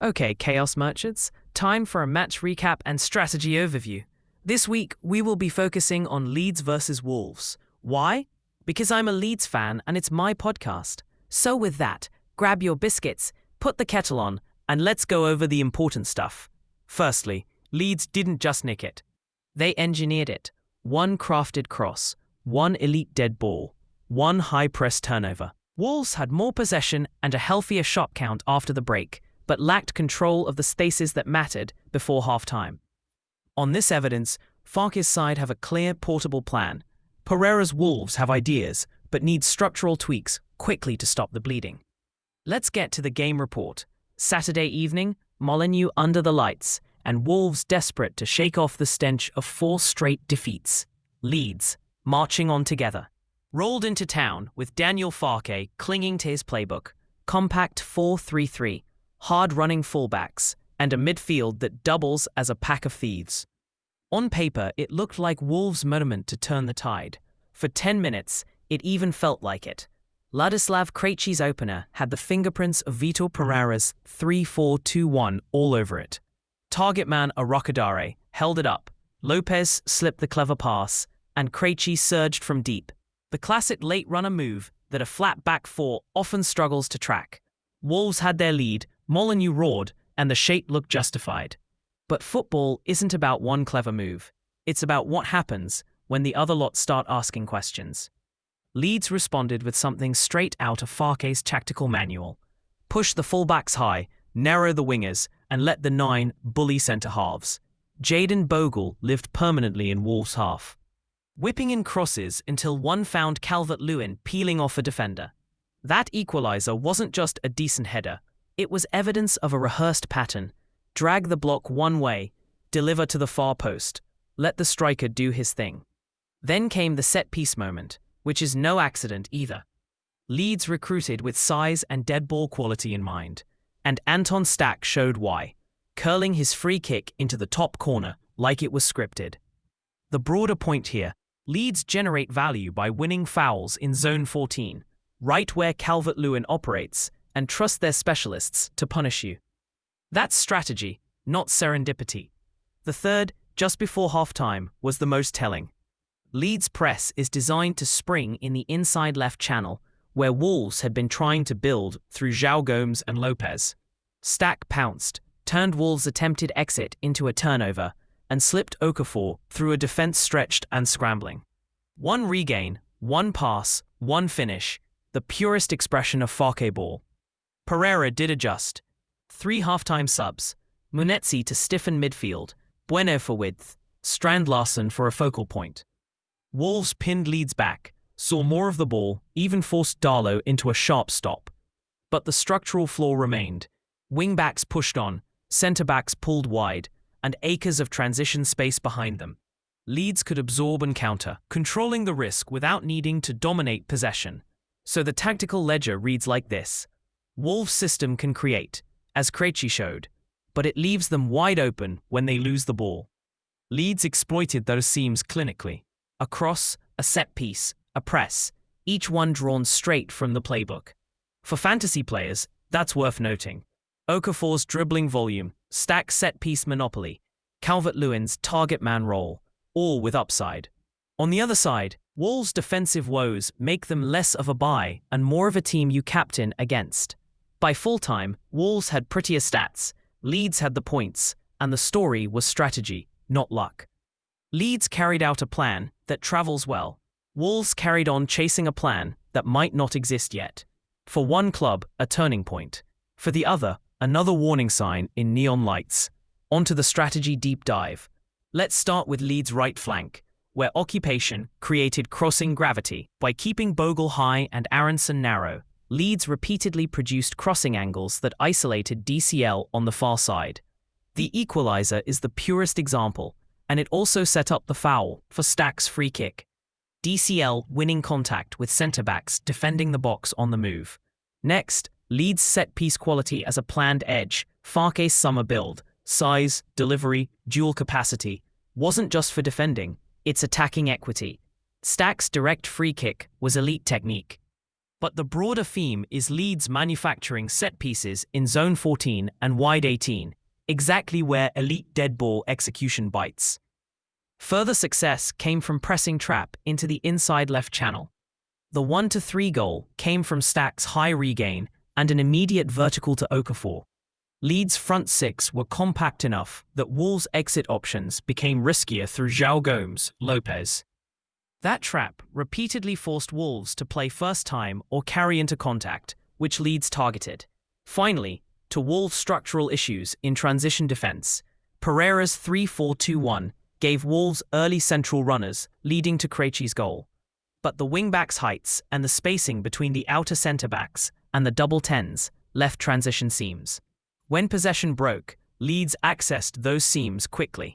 Okay, Chaos Merchants, time for a match recap and strategy overview. This week, we will be focusing on Leeds versus Wolves. Why? Because I'm a Leeds fan and it's my podcast. So with that, grab your biscuits, put the kettle on, and let's go over the important stuff. Firstly, Leeds didn't just nick it. They engineered it. One crafted cross, one elite dead ball, one high-press turnover. Wolves had more possession and a healthier shot count after the break, but lacked control of the spaces that mattered before half-time. On this evidence, Farke's side have a clear, portable plan. Pereira's Wolves have ideas, but need structural tweaks quickly to stop the bleeding. Let's get to the game report. Saturday evening, Molineux under the lights, and Wolves desperate to shake off the stench of 4 straight defeats. Leeds, marching on together. Rolled into town with Daniel Farke clinging to his playbook. Compact 4-3-3, hard-running fullbacks, and a midfield that doubles as a pack of thieves. On paper, it looked like Wolves' monument to turn the tide. For 10 minutes, it even felt like it. Ladislav Krejci's opener had the fingerprints of Vitor Pereira's 3-4-2-1 all over it. Target man Arrocadare held it up, Lopez slipped the clever pass, and Krejci surged from deep. The classic late-runner move that a flat back four often struggles to track. Wolves had their lead, Molineux roared, and the shape looked justified. But football isn't about one clever move. It's about what happens when the other lot start asking questions. Leeds responded with something straight out of Farke's tactical manual. Push the fullbacks high, narrow the wingers, and let the 9 bully centre-halves. Jayden Bogle lived permanently in Wolves' half, whipping in crosses until one found Calvert-Lewin peeling off a defender. That equaliser wasn't just a decent header. It was evidence of a rehearsed pattern. Drag the block one way, deliver to the far post, let the striker do his thing. Then came the set-piece moment, which is no accident either. Leeds recruited with size and dead ball quality in mind, and Anton Stach showed why, curling his free kick into the top corner like it was scripted. The broader point here, Leeds generate value by winning fouls in zone 14, right where Calvert-Lewin operates, and trust their specialists to punish you. That's strategy, not serendipity. The third, just before half-time, was the most telling. Leeds' press is designed to spring in the inside left channel, where Wolves had been trying to build through João Gomes and Lopez. Stach pounced, turned Wolves' attempted exit into a turnover, and slipped Okafor through a defense stretched and scrambling. One regain, one pass, one finish, the purest expression of Farke ball. Pereira did adjust. 3 half-time subs, Munetsi to stiffen midfield, Bueno for width, Strand Larsen for a focal point. Wolves pinned Leeds back, saw more of the ball, even forced Darlow into a sharp stop. But the structural flaw remained. Wing-backs pushed on, centre-backs pulled wide, and acres of transition space behind them. Leeds could absorb and counter, controlling the risk without needing to dominate possession. So the tactical ledger reads like this. Wolves' system can create, as Krejci showed, but it leaves them wide open when they lose the ball. Leeds exploited those seams clinically. A cross, a set piece, a press, each one drawn straight from the playbook. For fantasy players, that's worth noting. Okafor's dribbling volume, Stach's set-piece monopoly, Calvert-Lewin's target man role, all with upside. On the other side, Wolves' defensive woes make them less of a buy and more of a team you captain against. By full-time, Wolves had prettier stats, Leeds had the points, and the story was strategy, not luck. Leeds carried out a plan that travels well. Wolves carried on chasing a plan that might not exist yet. For one club, a turning point. For the other, another warning sign in neon lights. Onto the strategy deep dive. Let's start with Leeds' right flank, where occupation created crossing gravity. By keeping Bogle high and Aronson narrow, Leeds repeatedly produced crossing angles that isolated DCL on the far side. The equaliser is the purest example, and it also set up the foul for Stach's free kick. DCL winning contact with centre-backs defending the box on the move. Next, Leeds' set-piece quality as a planned edge, Farke's summer build, size, delivery, dual capacity, wasn't just for defending, it's attacking equity. Stach's direct free kick was elite technique. But the broader theme is Leeds manufacturing set pieces in zone 14 and wide 18, exactly where elite dead ball execution bites. Further success came from pressing trap into the inside left channel. The 1-3 goal came from Stack's high regain and an immediate vertical to Okafor. Leeds' front six were compact enough that Wolves' exit options became riskier through João Gomes, Lopez. That trap repeatedly forced Wolves to play first time or carry into contact, which Leeds targeted. Finally, to Wolves' structural issues in transition defence, Pereira's 3-4-2-1 gave Wolves early central runners, leading to Krejci's goal. But the wing-backs' heights and the spacing between the outer centre-backs and the double tens left transition seams. When possession broke, Leeds accessed those seams quickly,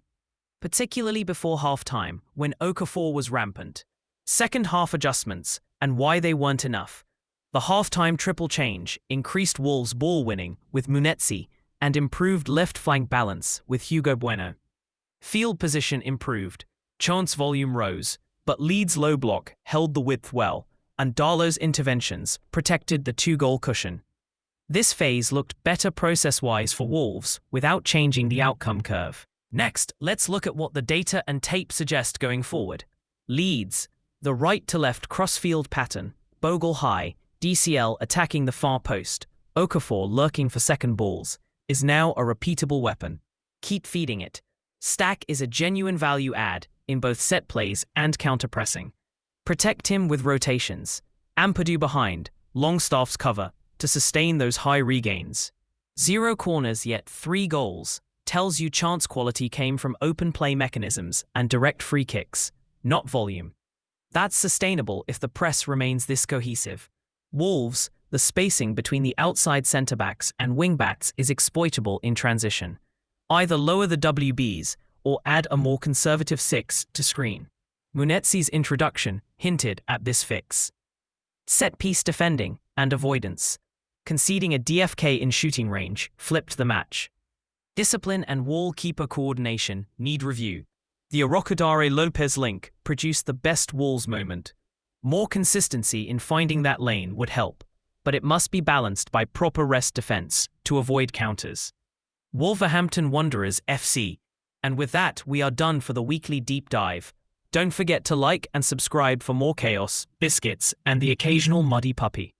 particularly before half-time when Okafor was rampant. Second half adjustments and why they weren't enough. The half-time triple change increased Wolves' ball winning with Munetsi and improved left flank balance with Hugo Bueno. Field position improved, chance volume rose, but Leeds' low block held the width well, and Darlow's interventions protected the two-goal cushion. This phase looked better process-wise for Wolves without changing the outcome curve. Next, let's look at what the data and tape suggest going forward. Leeds, the right-to-left cross-field pattern, Bogle high, DCL attacking the far post, Okafor lurking for second balls, is now a repeatable weapon. Keep feeding it. Stack is a genuine value add in both set plays and counter-pressing. Protect him with rotations. Ampadu behind, Longstaff's cover, to sustain those high regains. 0 corners yet 3 goals tells you chance quality came from open play mechanisms and direct free kicks, not volume. That's sustainable if the press remains this cohesive. Wolves, the spacing between the outside centre-backs and wing-backs is exploitable in transition. Either lower the WBs or add a more conservative 6 to screen. Munetsi's introduction hinted at this fix. Set-piece defending and avoidance. Conceding a DFK in shooting range flipped the match. Discipline and wall keeper coordination need review. The Arrocadare-Lopez link produced the best Wolves moment. More consistency in finding that lane would help, but it must be balanced by proper rest defense to avoid counters. Wolverhampton Wanderers FC. And with that, we are done for the weekly deep dive. Don't forget to like and subscribe for more chaos, biscuits, and the occasional muddy puppy.